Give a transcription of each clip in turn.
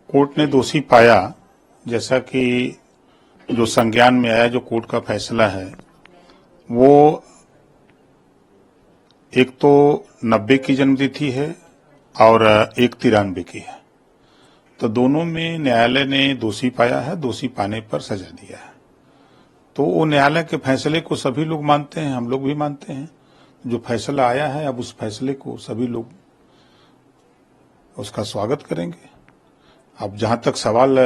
Court ने दोषी पाया, जैसा कि जो संज्ञान में आया, जो कोर्ट का फैसला है वो एक तो 90 की जन्मतिथि है और एक 93 की है। तो दोनों में न्यायालय ने दोषी पाया है, दोषी पाने पर सजा दिया है। तो वो न्यायालय के फैसले को सभी लोग मानते हैं, हम लोग भी मानते हैं। जो फैसला आया है, अब उस फैसले को सभी लोग उसका स्वागत करेंगे। अब जहां तक सवाल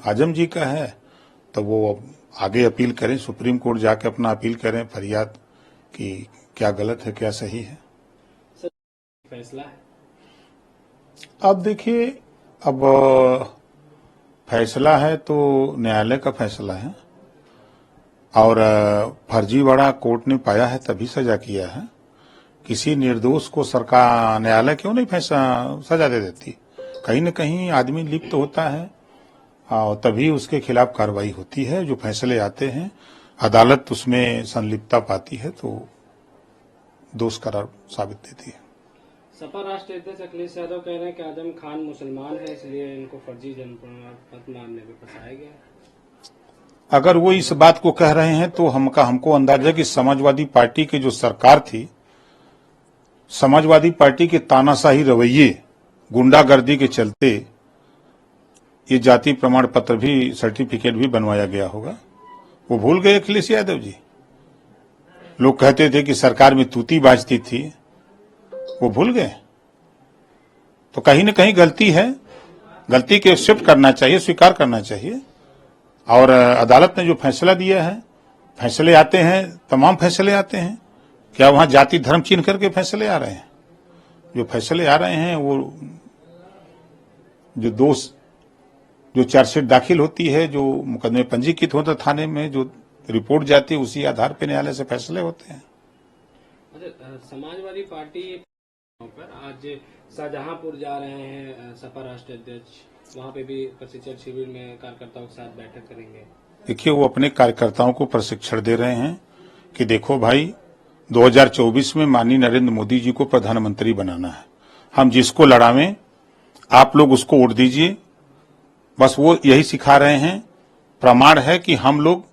आजम जी का है, तो वो अब आगे अपील करें, सुप्रीम कोर्ट जाके अपना अपील करें, फरियाद कि क्या गलत है क्या सही है। फैसला है अब देखिए, अब फैसला है तो न्यायालय का फैसला है और फर्जीवाड़ा कोर्ट ने पाया है तभी सजा किया है। किसी निर्दोष को सरकार, न्यायालय क्यों नहीं सजा दे देती? कहीं न कहीं आदमी लिप्त होता है और तभी उसके खिलाफ कार्रवाई होती है। जो फैसले आते हैं, अदालत उसमें संलिप्तता पाती है तो दोष करार साबित देती है। सपा राष्ट्रीय अध्यक्ष अखिलेश यादव कह रहे हैं कि आजम खान मुसलमान है, इसलिए इनको फर्जी जन्म प्रमाण पत्र मांगने में फंसाया गया। अगर वो इस बात को कह रहे हैं तो हमको अंदाजा है कि समाजवादी पार्टी की जो सरकार थी, समाजवादी पार्टी के तानाशाही रवैये, गुंडागर्दी के चलते ये जाति प्रमाण पत्र भी, सर्टिफिकेट भी बनवाया गया होगा। वो भूल गए अखिलेश यादव जी। लोग कहते थे कि सरकार में तूती बाजती थी, वो भूल गए। तो कहीं न कहीं गलती है, गलती के एक्सेप्ट करना चाहिए, स्वीकार करना चाहिए। और अदालत ने जो फैसला दिया है, फैसले आते हैं, तमाम फैसले आते हैं। क्या वहां जाति धर्म चिन्ह करके फैसले आ रहे हैं? जो फैसले आ रहे हैं वो जो दोष, जो चार्जशीट दाखिल होती है, जो मुकदमे पंजीकृत होता थाने में, जो रिपोर्ट जाती है, उसी आधार पर न्यायालय से फैसले होते हैं। समाजवादी पार्टी पर आज शाहजहांपुर जा रहे हैं सपा राष्ट्रीय अध्यक्ष, वहां पे भी प्रशिक्षण शिविर में कार्यकर्ताओं के साथ बैठक करेंगे। देखिए, वो अपने कार्यकर्ताओं को प्रशिक्षण दे रहे हैं कि देखो भाई, 2024 में माननीय नरेंद्र मोदी जी को प्रधानमंत्री बनाना है। हम जिसको लड़ावें, आप लोग उसको वोट दीजिए। बस वो यही सिखा रहे हैं। प्रमाण है कि हम लोग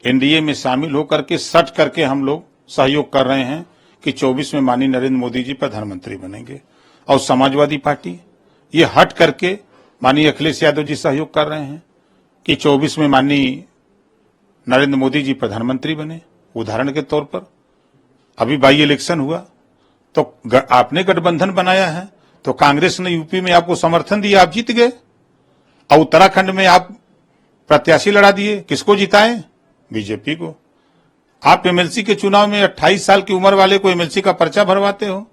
एनडीए में शामिल होकर के सट करके हम लोग सहयोग कर रहे हैं कि 24 में माननीय नरेंद्र मोदी जी प्रधानमंत्री बनेंगे। और समाजवादी पार्टी ये हट करके माननीय अखिलेश यादव जी सहयोग कर रहे हैं कि 24 में माननीय नरेंद्र मोदी जी प्रधानमंत्री बने। उदाहरण के तौर पर अभी बाई इलेक्शन हुआ तो आपने गठबंधन बनाया है, तो कांग्रेस ने यूपी में आपको समर्थन दिया, आप जीत गए। और उत्तराखंड में आप प्रत्याशी लड़ा दिए, किसको जिताए? बीजेपी को। आप एमएलसी के चुनाव में 28 साल की उम्र वाले को एमएलसी का पर्चा भरवाते हो,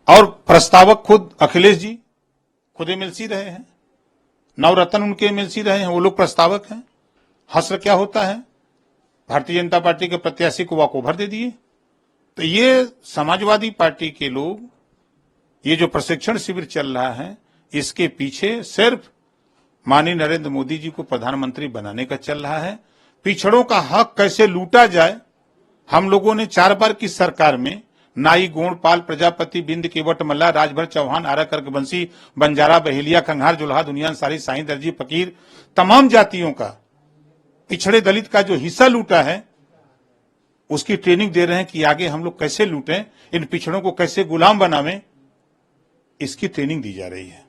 और प्रस्तावक खुद अखिलेश जी खुद एमएलसी रहे हैं, नवरत्न उनके एमएलसी रहे हैं, वो लोग प्रस्तावक हैं। हश्र क्या होता है? भारतीय जनता पार्टी के प्रत्याशी को वॉकओवर दे दिए। तो ये समाजवादी पार्टी के लोग, ये जो प्रशिक्षण शिविर चल रहा है, इसके पीछे सिर्फ माननीय नरेंद्र मोदी जी को प्रधानमंत्री बनाने का चल रहा है। पिछड़ों का हक कैसे लूटा जाए। हम लोगों ने 4 बार की सरकार में नाई, गोंडपाल, प्रजापति, बिंद, केवट, मल्ला, राजभर, चौहान, आरा, कर्कवंशी, बंजारा, बहेलिया, कंघार, जुल्हा, दुनिया, सारी, साईं, दर्जी, फकीर, तमाम जातियों का, पिछड़े दलित का जो हिस्सा लूटा है, उसकी ट्रेनिंग दे रहे हैं कि आगे हम लोग कैसे लूटें, इन पिछड़ों को कैसे गुलाम बनावें, इसकी ट्रेनिंग दी जा रही है।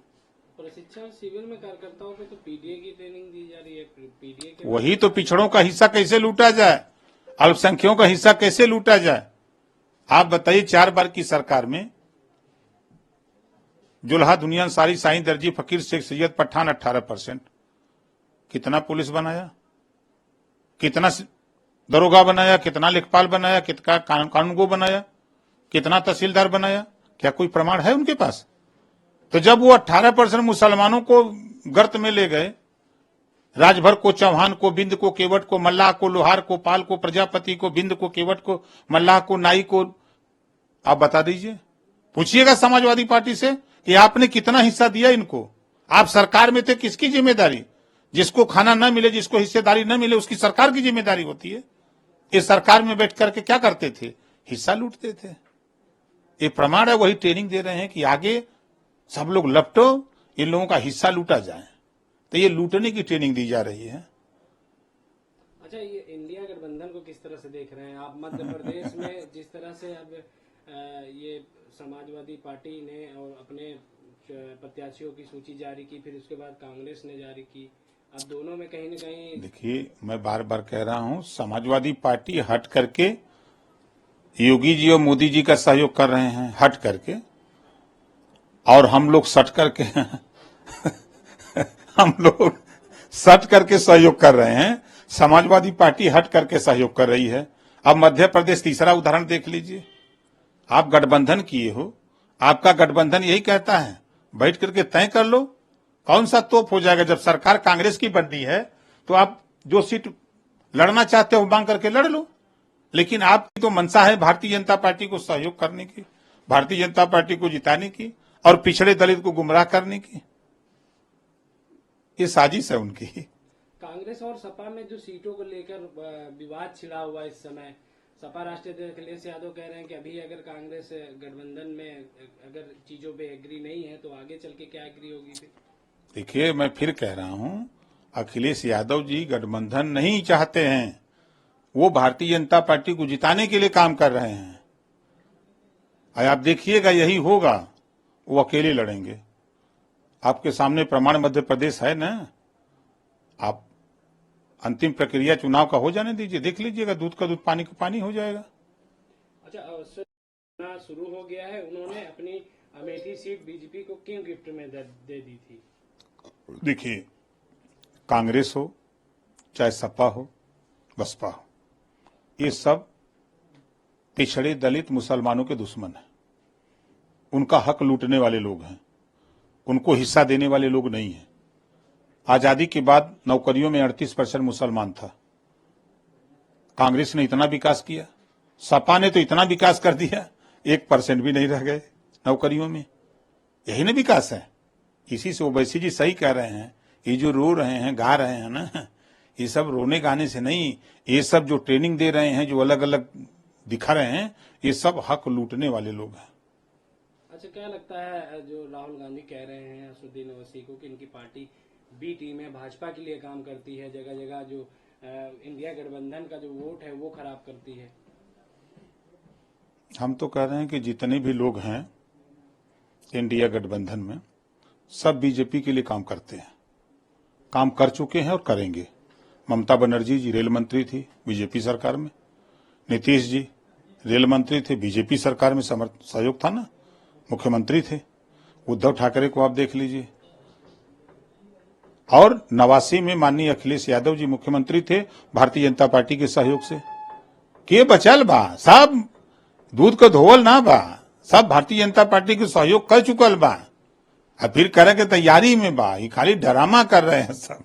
प्रशिक्षण शिविर में कार्यकर्ताओं को तो पीडीए की ट्रेनिंग दी जा रही है। पीडीए के वही तो, पिछड़ों का हिस्सा कैसे लूटा जाए, अल्पसंख्यकों का हिस्सा कैसे लूटा जाए। आप बताइए, 4 बार की सरकार में जुल्हा, दुनिया, सारी, साईं, दर्जी, फकीर, शेख, सैयद, पठान 18%। कितना पुलिस बनाया, कितना दरोगा बनाया, कितना लेखपाल बनाया, कितना कानूनगो बनाया, कितना तहसीलदार बनाया? क्या कोई प्रमाण है उनके पास? तो जब वो 18% मुसलमानों को गर्त में ले गए, राजभर को, चौहान को, बिंद को, केवट को, मल्लाह को, लोहार को, पाल को, प्रजापति को, बिंद को, केवट को, मल्लाह को, नाई को, आप बता दीजिए, पूछिएगा समाजवादी पार्टी से कि आपने कितना हिस्सा दिया इनको। आप सरकार में थे, किसकी जिम्मेदारी? जिसको खाना न मिले, जिसको हिस्सेदारी न मिले, उसकी सरकार की जिम्मेदारी होती है। इस सरकार में बैठ करके क्या करते थे? हिस्सा लूटते थे। ये प्रमाण है, वही ट्रेनिंग दे रहे हैं कि आगे सब लोग लपटो, इन लोगों का हिस्सा लूटा जाए। तो ये लूटने की ट्रेनिंग दी जा रही है। अच्छा, ये इंडिया गठबंधन को किस तरह से देख रहे हैं आप? मध्य प्रदेश में जिस तरह से अब ये समाजवादी पार्टी ने और अपने प्रत्याशियों की सूची जारी की, फिर उसके बाद कांग्रेस ने जारी की, अब दोनों में कहीं न कहीं देखिए, मैं बार बार कह रहा हूं, समाजवादी पार्टी हट करके योगी जी और मोदी जी का सहयोग कर रहे हैं, हट करके, और हम लोग सट करके हम लोग सट करके सहयोग कर रहे हैं। समाजवादी पार्टी हट करके सहयोग कर रही है। अब मध्य प्रदेश तीसरा उदाहरण देख लीजिए। आप गठबंधन किए हो, आपका गठबंधन यही कहता है बैठ करके तय कर लो कौन सा तोप हो जाएगा। जब सरकार कांग्रेस की बननी है तो आप जो सीट लड़ना चाहते हो मांग करके लड़ लो, लेकिन आपकी तो मंशा है भारतीय जनता पार्टी को सहयोग करने की, भारतीय जनता पार्टी को जिताने की और पिछड़े दलित को गुमराह करने की। ये साजिश है उनकी। कांग्रेस और सपा में जो सीटों को लेकर विवाद छिड़ा हुआ इस समय, सपा राष्ट्रीय अध्यक्ष अखिलेश यादव कह रहे हैं कि अभी अगर कांग्रेस गठबंधन में अगर चीजों पे एग्री नहीं है तो आगे चल के क्या एग्री होगी फिर? देखिए, मैं फिर कह रहा हूं, अखिलेश यादव जी गठबंधन नहीं चाहते हैं। वो भारतीय जनता पार्टी को जिताने के लिए काम कर रहे हैं। और आप देखिएगा यही होगा, वो अकेले लड़ेंगे। आपके सामने प्रमाण मध्य प्रदेश है ना। आप अंतिम प्रक्रिया चुनाव का हो जाने दीजिए, देख लीजिएगा, दूध का दूध पानी का पानी हो जाएगा। अच्छा, चुनाव शुरू हो गया है, उन्होंने अपनी अमेठी सीट बीजेपी को क्यों गिफ्ट में दे दी थी? देखिए, कांग्रेस हो चाहे सपा हो बसपा हो, ये सब पिछड़े दलित मुसलमानों के दुश्मन हैं। उनका हक लूटने वाले लोग हैं, उनको हिस्सा देने वाले लोग नहीं हैं। आजादी के बाद नौकरियों में 38% मुसलमान था। कांग्रेस ने इतना विकास किया, सपा ने तो इतना विकास कर दिया, 1% भी नहीं रह गए नौकरियों में। यही ना विकास है। इसी से ओवैसी जी सही कह रहे हैं, ये जो रो रहे हैं गा रहे हैं ना, ये सब रोने गाने से नहीं, ये सब जो ट्रेनिंग दे रहे हैं, जो अलग अलग दिखा रहे हैं, ये सब हक लूटने वाले लोग हैं। अच्छा, क्या लगता है जो राहुल गांधी कह रहे हैं असदुद्दीन ओवैसी को कि इनकी पार्टी बी टीम है, भाजपा के लिए काम करती है, जगह जगह जो इंडिया गठबंधन का जो वोट है वो खराब करती है? हम तो कह रहे हैं कि जितने भी लोग हैं इंडिया गठबंधन में, सब बीजेपी के लिए काम करते हैं, काम कर चुके हैं और करेंगे। ममता बनर्जी जी रेल मंत्री थी बीजेपी सरकार में, नीतीश जी रेल मंत्री थे, बीजेपी सरकार में सहयोग था ना, मुख्यमंत्री थे। उद्धव ठाकरे को आप देख लीजिए। और 89 में माननीय अखिलेश यादव जी मुख्यमंत्री थे, भारतीय जनता पार्टी के सहयोग से। के बचल बा सब दूध का धोवल ना बा, सब भारतीय जनता पार्टी के सहयोग कर चुकल बा, अब फिर करे के तैयारी में बा। ये खाली ड्रामा कर रहे हैं सब।